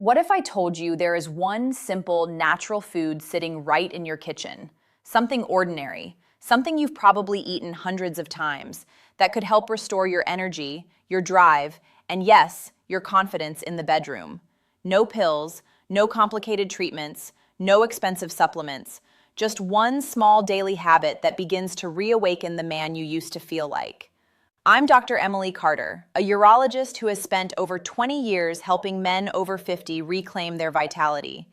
What if I told you there is one simple, natural food sitting right in your kitchen? Something ordinary, something you've probably eaten hundreds of times, that could help restore your energy, your drive, and yes, your confidence in the bedroom. No pills, no complicated treatments, no expensive supplements, just one small daily habit that begins to reawaken the man you used to feel like. I'm Dr. Emily Carter, a urologist who has spent over 20 years helping men over 50 reclaim their vitality.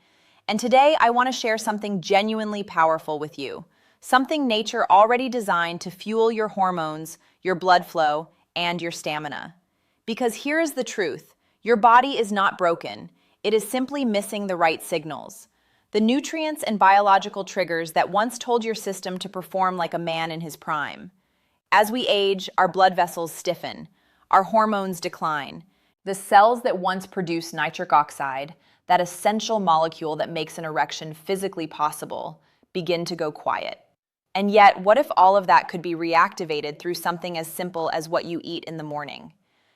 And today I want to share something genuinely powerful with you, something nature already designed to fuel your hormones, your blood flow, and your stamina. Because here is the truth, your body is not broken, it is simply missing the right signals. The nutrients and biological triggers that once told your system to perform like a man in his prime. As we age, our blood vessels stiffen, our hormones decline. The cells that once produced nitric oxide, that essential molecule that makes an erection physically possible, begin to go quiet. And yet, what if all of that could be reactivated through something as simple as what you eat in the morning?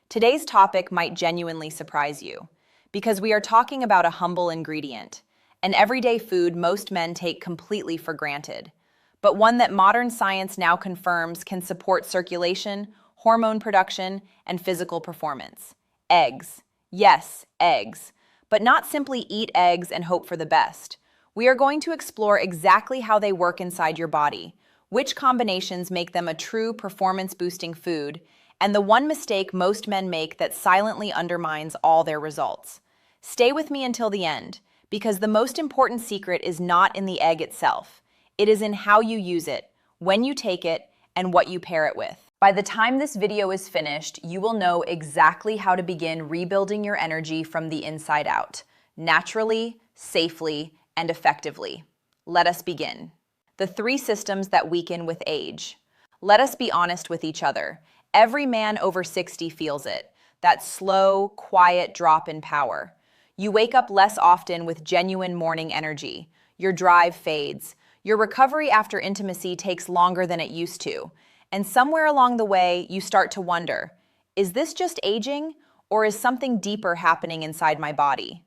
Today's topic might genuinely surprise you, because we are talking about a humble ingredient, an everyday food most men take completely for granted, but one that modern science now confirms can support circulation, hormone production, and physical performance. Eggs. Yes, eggs. But not simply eat eggs and hope for the best. We are going to explore exactly how they work inside your body, which combinations make them a true performance-boosting food, and the one mistake most men make that silently undermines all their results. Stay with me until the end, because the most important secret is not in the egg itself. It is in how you use it, when you take it, and what you pair it with. By the time this video is finished, you will know exactly how to begin rebuilding your energy from the inside out, naturally, safely, and effectively. Let us begin. The 3 systems that weaken with age. Let us be honest with each other. Every man over 60 feels it, that slow, quiet drop in power. You wake up less often with genuine morning energy. Your drive fades. Your recovery after intimacy takes longer than it used to, and somewhere along the way, you start to wonder, is this just aging, or is something deeper happening inside my body?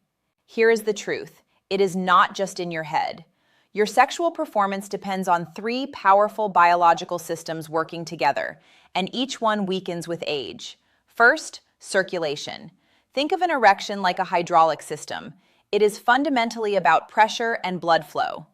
Here is the truth. It is not just in your head. Your sexual performance depends on 3 powerful biological systems working together, and each one weakens with age. First, circulation. Think of an erection like a hydraulic system. It is fundamentally about pressure and blood flow.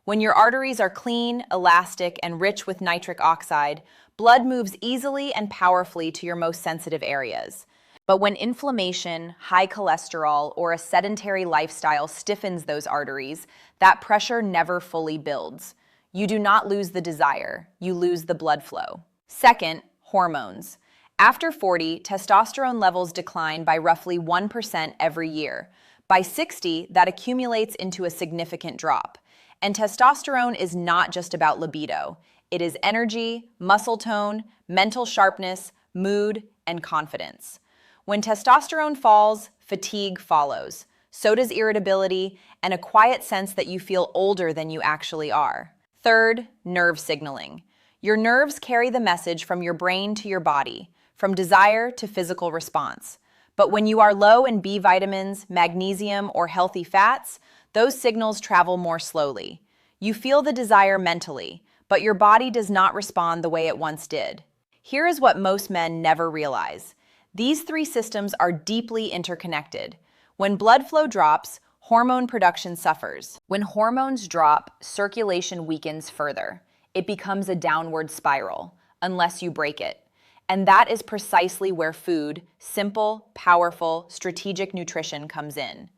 When your arteries are clean, elastic, and rich with nitric oxide, blood moves easily and powerfully to your most sensitive areas. But when inflammation, high cholesterol, or a sedentary lifestyle stiffens those arteries, that pressure never fully builds. You do not lose the desire, you lose the blood flow. Second, hormones. After 40, testosterone levels decline by roughly 1% every year. By 60, that accumulates into a significant drop. And testosterone is not just about libido. It is energy, muscle tone, mental sharpness, mood, and confidence. When testosterone falls, fatigue follows. So does irritability and a quiet sense that you feel older than you actually are. Third, nerve signaling. Your nerves carry the message from your brain to your body, from desire to physical response. But when you are low in B vitamins, magnesium, or healthy fats, those signals travel more slowly. You feel the desire mentally, but your body does not respond the way it once did. Here is what most men never realize. These 3 systems are deeply interconnected. When blood flow drops, hormone production suffers. When hormones drop, circulation weakens further. It becomes a downward spiral, unless you break it. And that is precisely where food, simple, powerful, strategic nutrition comes in.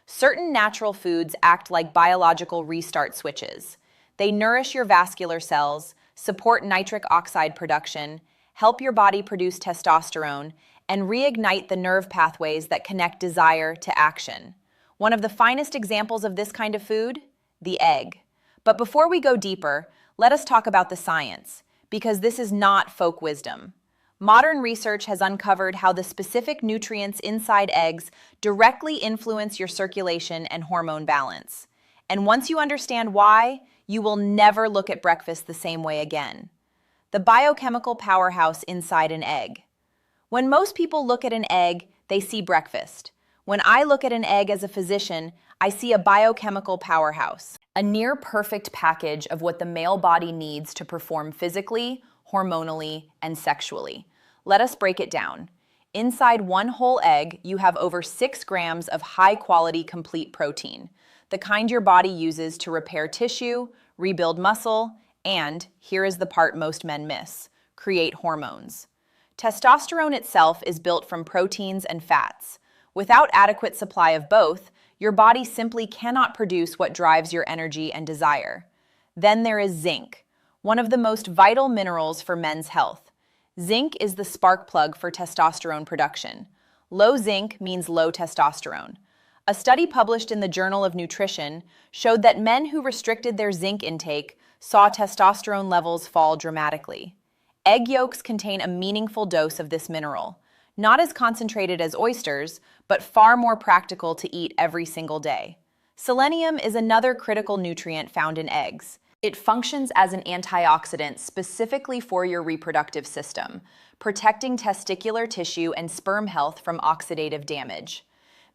Certain natural foods act like biological restart switches. They nourish your vascular cells, support nitric oxide production, help your body produce testosterone, and reignite the nerve pathways that connect desire to action. One of the finest examples of this kind of food? The egg. But before we go deeper, let us talk about the science, because this is not folk wisdom. Modern research has uncovered how the specific nutrients inside eggs directly influence your circulation and hormone balance. And once you understand why, you will never look at breakfast the same way again. The biochemical powerhouse inside an egg. When most people look at an egg, they see breakfast. When I look at an egg as a physician, I see a biochemical powerhouse, a near-perfect package of what the male body needs to perform physically, hormonally, and sexually. Let us break it down. Inside one whole egg, you have over 6 grams of high-quality complete protein, the kind your body uses to repair tissue, rebuild muscle, and, here is the part most men miss, create hormones. Testosterone itself is built from proteins and fats. Without adequate supply of both, your body simply cannot produce what drives your energy and desire. Then there is zinc, one of the most vital minerals for men's health. Zinc is the spark plug for testosterone production. Low zinc means low testosterone. A study published in the Journal of Nutrition showed that men who restricted their zinc intake saw testosterone levels fall dramatically. Egg yolks contain a meaningful dose of this mineral, not as concentrated as oysters, but far more practical to eat every single day. Selenium is another critical nutrient found in eggs. It functions as an antioxidant specifically for your reproductive system, protecting testicular tissue and sperm health from oxidative damage.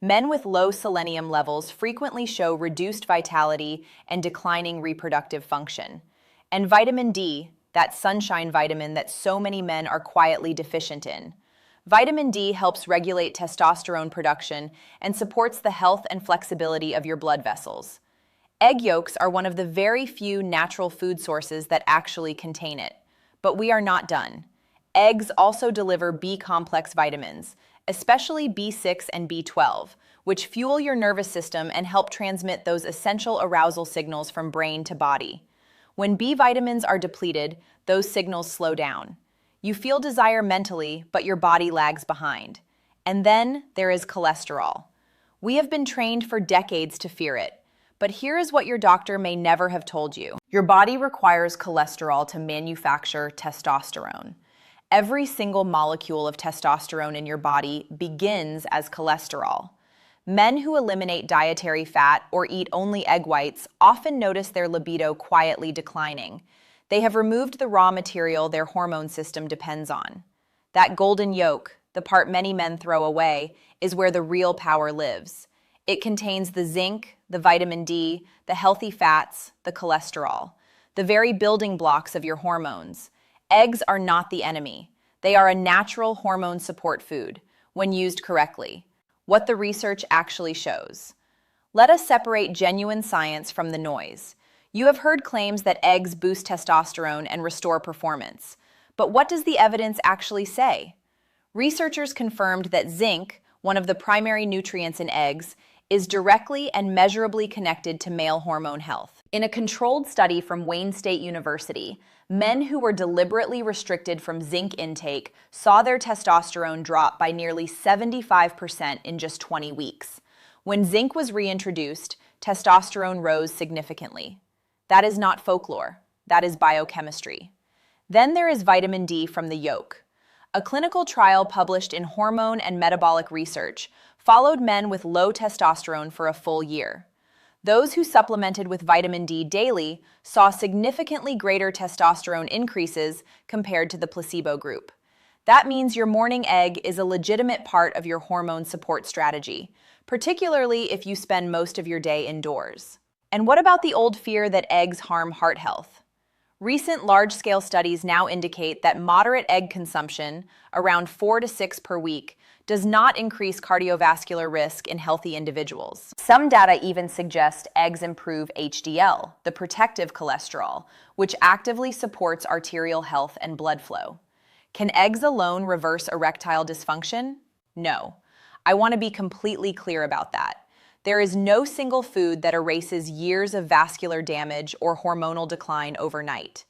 Men with low selenium levels frequently show reduced vitality and declining reproductive function. And vitamin D, that sunshine vitamin that so many men are quietly deficient in. Vitamin D helps regulate testosterone production and supports the health and flexibility of your blood vessels. Egg yolks are one of the very few natural food sources that actually contain it. But we are not done. Eggs also deliver B-complex vitamins, especially B6 and B12, which fuel your nervous system and help transmit those essential arousal signals from brain to body. When B vitamins are depleted, those signals slow down. You feel desire mentally, but your body lags behind. And then there is cholesterol. We have been trained for decades to fear it. But here is what your doctor may never have told you. Your body requires cholesterol to manufacture testosterone. Every single molecule of testosterone in your body begins as cholesterol. Men who eliminate dietary fat or eat only egg whites often notice their libido quietly declining. They have removed the raw material their hormone system depends on. That golden yolk, the part many men throw away, is where the real power lives. It contains the zinc, the vitamin D, the healthy fats, the cholesterol, the very building blocks of your hormones. Eggs are not the enemy. They are a natural hormone support food, when used correctly. What the research actually shows. Let us separate genuine science from the noise. You have heard claims that eggs boost testosterone and restore performance. But what does the evidence actually say? Researchers confirmed that zinc, one of the primary nutrients in eggs, is directly and measurably connected to male hormone health. In a controlled study from Wayne State University, men who were deliberately restricted from zinc intake saw their testosterone drop by nearly 75% in just 20 weeks. When zinc was reintroduced, testosterone rose significantly. That is not folklore. That is biochemistry. Then there is vitamin D from the yolk. A clinical trial published in Hormone and Metabolic Research followed men with low testosterone for a full year. Those who supplemented with vitamin D daily saw significantly greater testosterone increases compared to the placebo group. That means your morning egg is a legitimate part of your hormone support strategy, particularly if you spend most of your day indoors. And what about the old fear that eggs harm heart health? Recent large-scale studies now indicate that moderate egg consumption, around 4 to 6 per week, does not increase cardiovascular risk in healthy individuals. Some data even suggest eggs improve HDL, the protective cholesterol, which actively supports arterial health and blood flow. Can eggs alone reverse erectile dysfunction? No. I want to be completely clear about that. There is no single food that erases years of vascular damage or hormonal decline overnight.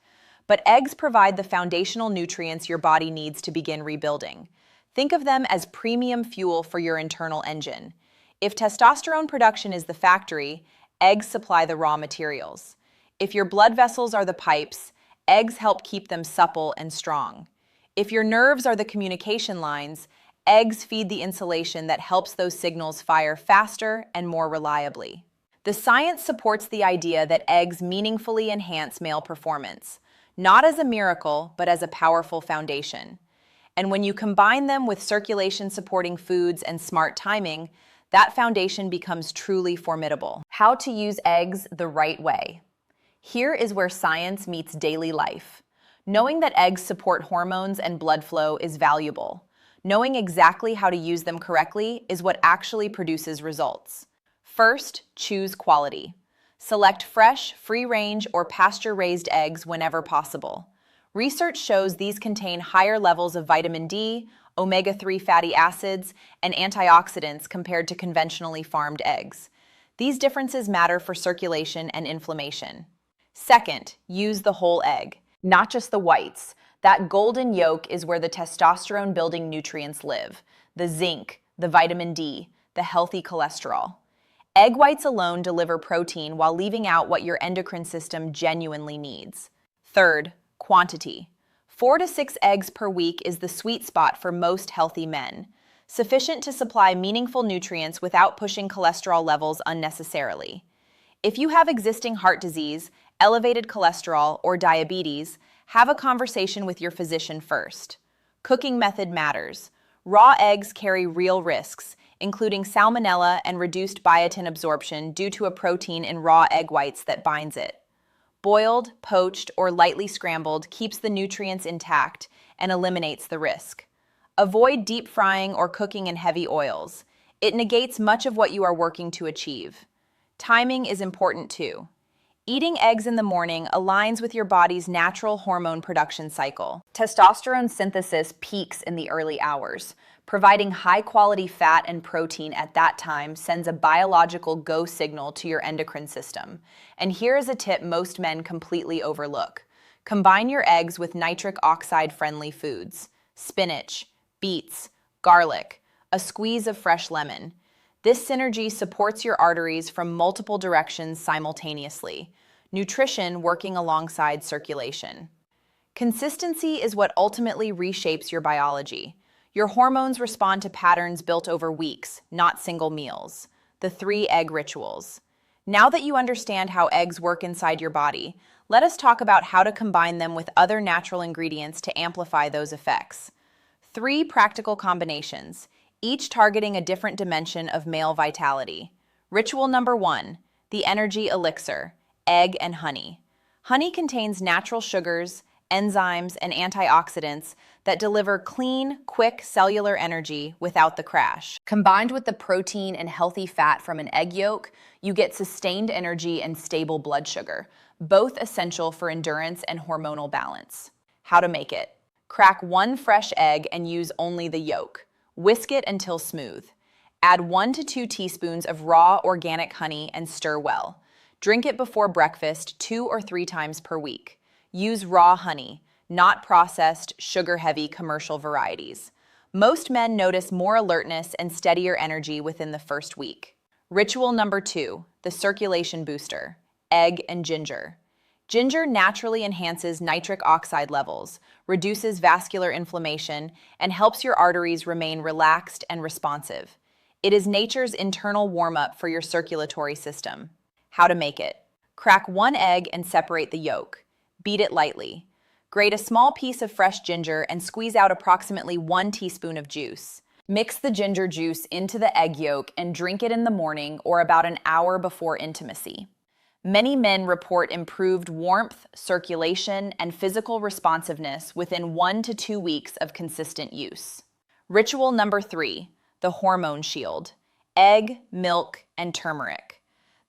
But eggs provide the foundational nutrients your body needs to begin rebuilding. Think of them as premium fuel for your internal engine. If testosterone production is the factory, eggs supply the raw materials. If your blood vessels are the pipes, eggs help keep them supple and strong. If your nerves are the communication lines, eggs feed the insulation that helps those signals fire faster and more reliably. The science supports the idea that eggs meaningfully enhance male performance, not as a miracle, but as a powerful foundation. And when you combine them with circulation-supporting foods and smart timing, that foundation becomes truly formidable. How to use eggs the right way. Here is where science meets daily life. Knowing that eggs support hormones and blood flow is valuable. Knowing exactly how to use them correctly is what actually produces results. First, choose quality. Select fresh, free-range, or pasture-raised eggs whenever possible. Research shows these contain higher levels of vitamin D, omega-3 fatty acids, and antioxidants compared to conventionally farmed eggs. These differences matter for circulation and inflammation. Second, use the whole egg, not just the whites. That golden yolk is where the testosterone-building nutrients live, the zinc, the vitamin D, the healthy cholesterol. Egg whites alone deliver protein while leaving out what your endocrine system genuinely needs. Third, quantity. 4 to 6 eggs per week is the sweet spot for most healthy men, sufficient to supply meaningful nutrients without pushing cholesterol levels unnecessarily. If you have existing heart disease, elevated cholesterol, or diabetes, have a conversation with your physician first. Cooking method matters. Raw eggs carry real risks, including salmonella and reduced biotin absorption due to a protein in raw egg whites that binds it. Boiled, poached, or lightly scrambled keeps the nutrients intact and eliminates the risk. Avoid deep frying or cooking in heavy oils. It negates much of what you are working to achieve. Timing is important too. Eating eggs in the morning aligns with your body's natural hormone production cycle. Testosterone synthesis peaks in the early hours. Providing high-quality fat and protein at that time sends a biological go signal to your endocrine system. And here is a tip most men completely overlook. Combine your eggs with nitric oxide-friendly foods: spinach, beets, garlic, a squeeze of fresh lemon. This synergy supports your arteries from multiple directions simultaneously. Nutrition working alongside circulation. Consistency is what ultimately reshapes your biology. Your hormones respond to patterns built over weeks, not single meals. The 3 egg rituals. Now that you understand how eggs work inside your body, let us talk about how to combine them with other natural ingredients to amplify those effects. 3 practical combinations, each targeting a different dimension of male vitality. Ritual number 1, the energy elixir, egg and honey. Honey contains natural sugars, enzymes, and antioxidants that deliver clean, quick cellular energy without the crash. Combined with the protein and healthy fat from an egg yolk, you get sustained energy and stable blood sugar, both essential for endurance and hormonal balance. How to make it. Crack 1 fresh egg and use only the yolk. Whisk it until smooth. Add 1 to 2 teaspoons of raw organic honey and stir well. Drink it before breakfast 2 or 3 times per week. Use raw honey, not processed, sugar-heavy commercial varieties. Most men notice more alertness and steadier energy within the first week. Ritual number 2, the circulation booster, egg and ginger. Ginger naturally enhances nitric oxide levels, reduces vascular inflammation, and helps your arteries remain relaxed and responsive. It is nature's internal warm-up for your circulatory system. How to make it. Crack 1 egg and separate the yolk. Beat it lightly. Grate a small piece of fresh ginger and squeeze out approximately 1 teaspoon of juice. Mix the ginger juice into the egg yolk and drink it in the morning or about an hour before intimacy. Many men report improved warmth, circulation, and physical responsiveness within 1 to 2 weeks of consistent use. Ritual number 3, the hormone shield, egg, milk, and turmeric.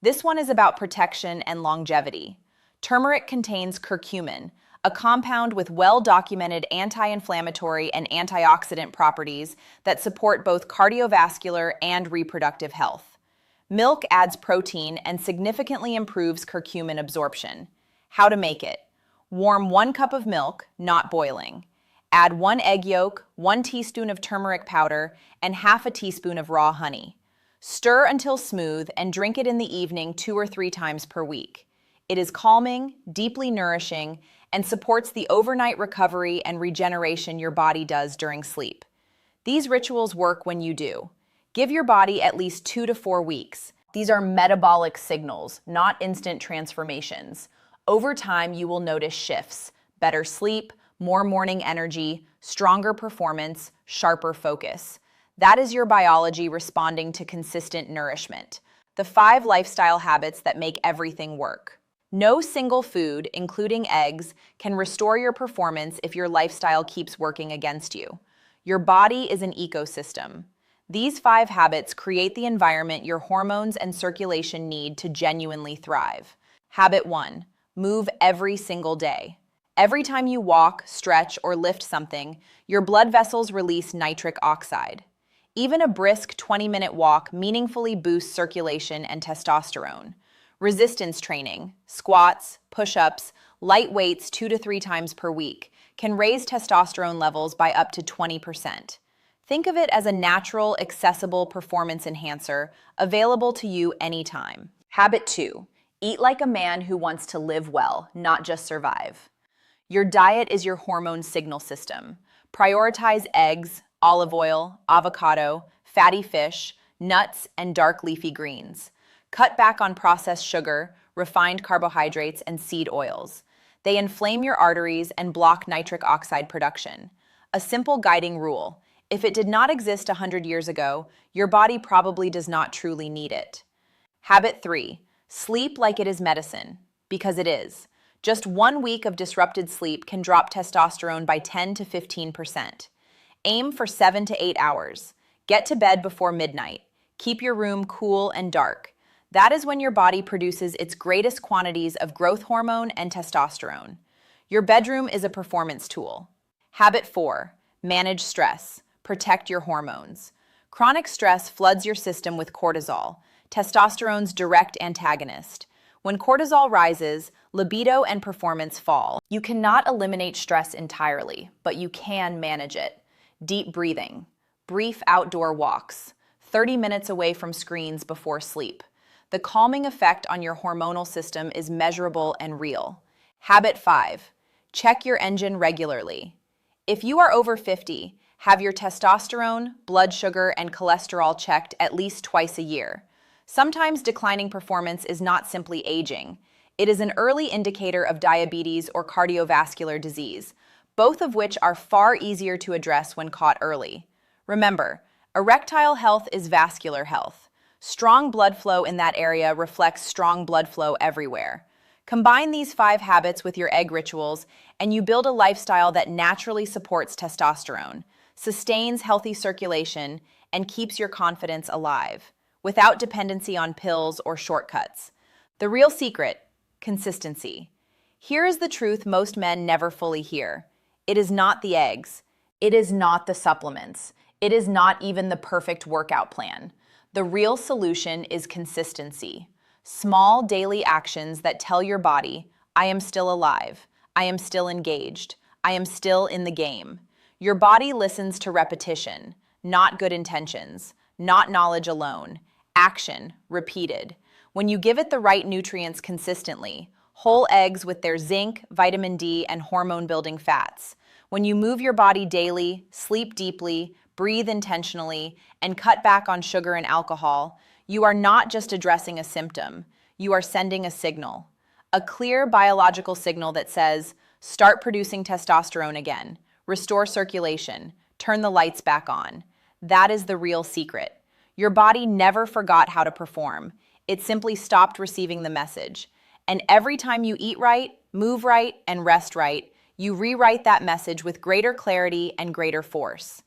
This one is about protection and longevity. Turmeric contains curcumin, a compound with well-documented anti-inflammatory and antioxidant properties that support both cardiovascular and reproductive health. Milk adds protein and significantly improves curcumin absorption. How to make it. Warm 1 cup of milk, not boiling. Add 1 egg yolk, 1 teaspoon of turmeric powder, and half a teaspoon of raw honey. Stir until smooth and drink it in the evening 2 or 3 times per week. It is calming, deeply nourishing, and supports the overnight recovery and regeneration your body does during sleep. These rituals work when you do. Give your body at least 2 to 4 weeks. These are metabolic signals, not instant transformations. Over time, you will notice shifts: better sleep, more morning energy, stronger performance, sharper focus. That is your biology responding to consistent nourishment. The 5 lifestyle habits that make everything work. No single food, including eggs, can restore your performance if your lifestyle keeps working against you. Your body is an ecosystem. These 5 habits create the environment your hormones and circulation need to genuinely thrive. Habit 1. Move every single day. Every time you walk, stretch, or lift something, your blood vessels release nitric oxide. Even a brisk 20-minute walk meaningfully boosts circulation and testosterone. Resistance training, squats, push-ups, light weights 2 to 3 times per week can raise testosterone levels by up to 20%. Think of it as a natural, accessible performance enhancer available to you anytime. Habit 2. Eat like a man who wants to live well, not just survive. Your diet is your hormone signal system. Prioritize eggs, olive oil, avocado, fatty fish, nuts, and dark leafy greens. Cut back on processed sugar, refined carbohydrates, and seed oils. They inflame your arteries and block nitric oxide production. A simple guiding rule: if it did not exist 100 years ago, your body probably does not truly need it. Habit 3. Sleep like it is medicine, because it is. Just 1 week of disrupted sleep can drop testosterone by 10 to 15%. Aim for 7 to 8 hours. Get to bed before midnight. Keep your room cool and dark. That is when your body produces its greatest quantities of growth hormone and testosterone. Your bedroom is a performance tool. Habit 4. Manage stress. Protect your hormones. Chronic stress floods your system with cortisol, testosterone's direct antagonist. When cortisol rises, libido and performance fall. You cannot eliminate stress entirely, but you can manage it. Deep breathing, brief outdoor walks, 30 minutes away from screens before sleep. The calming effect on your hormonal system is measurable and real. Habit 5. Check your engine regularly. If you are over 50, have your testosterone, blood sugar, and cholesterol checked at least twice a year. Sometimes declining performance is not simply aging. It is an early indicator of diabetes or cardiovascular disease, both of which are far easier to address when caught early. Remember, erectile health is vascular health. Strong blood flow in that area reflects strong blood flow everywhere. Combine these 5 habits with your egg rituals, and you build a lifestyle that naturally supports testosterone, sustains healthy circulation, and keeps your confidence alive, without dependency on pills or shortcuts. The real secret: consistency. Here is the truth most men never fully hear. It is not the eggs. It is not the supplements. It is not even the perfect workout plan. The real solution is consistency. Small daily actions that tell your body, I am still alive, I am still engaged, I am still in the game. Your body listens to repetition, not good intentions, not knowledge alone. Action, repeated. When you give it the right nutrients consistently, whole eggs with their zinc, vitamin D, and hormone-building fats. When you move your body daily, sleep deeply, breathe intentionally, and cut back on sugar and alcohol, you are not just addressing a symptom, you are sending a signal. A clear biological signal that says, start producing testosterone again, restore circulation, turn the lights back on. That is the real secret. Your body never forgot how to perform. It simply stopped receiving the message. And every time you eat right, move right, and rest right, you rewrite that message with greater clarity and greater force.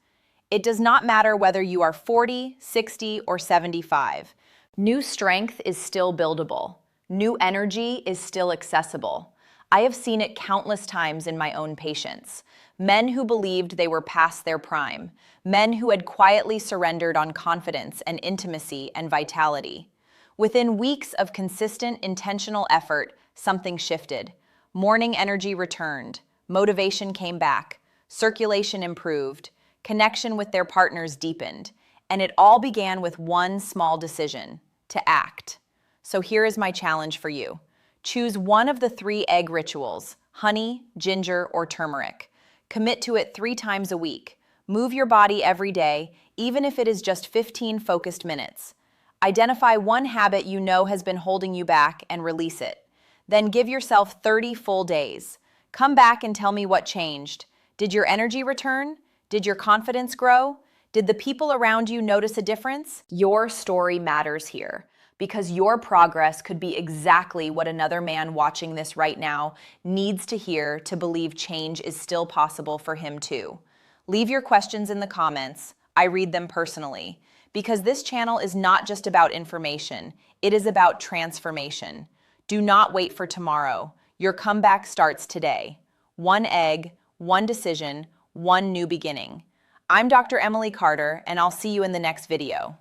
It does not matter whether you are 40, 60, or 75. New strength is still buildable. New energy is still accessible. I have seen it countless times in my own patients. Men who believed they were past their prime. Men who had quietly surrendered on confidence and intimacy and vitality. Within weeks of consistent, intentional effort, something shifted. Morning energy returned. Motivation came back. Circulation improved. Connection with their partners deepened. And it all began with one small decision: to act. So here is my challenge for you. Choose one of the 3 egg rituals: honey, ginger, or turmeric. Commit to it 3 times a week. Move your body every day, even if it is just 15 focused minutes. Identify one habit you know has been holding you back and release it. Then give yourself 30 full days. Come back and tell me what changed. Did your energy return? Did your confidence grow? Did the people around you notice a difference? Your story matters here because your progress could be exactly what another man watching this right now needs to hear to believe change is still possible for him too. Leave your questions in the comments. I read them personally because this channel is not just about information, it is about transformation. Do not wait for tomorrow. Your comeback starts today. One egg, one decision, one new beginning. I'm Dr. Emily Carter, and I'll see you in the next video.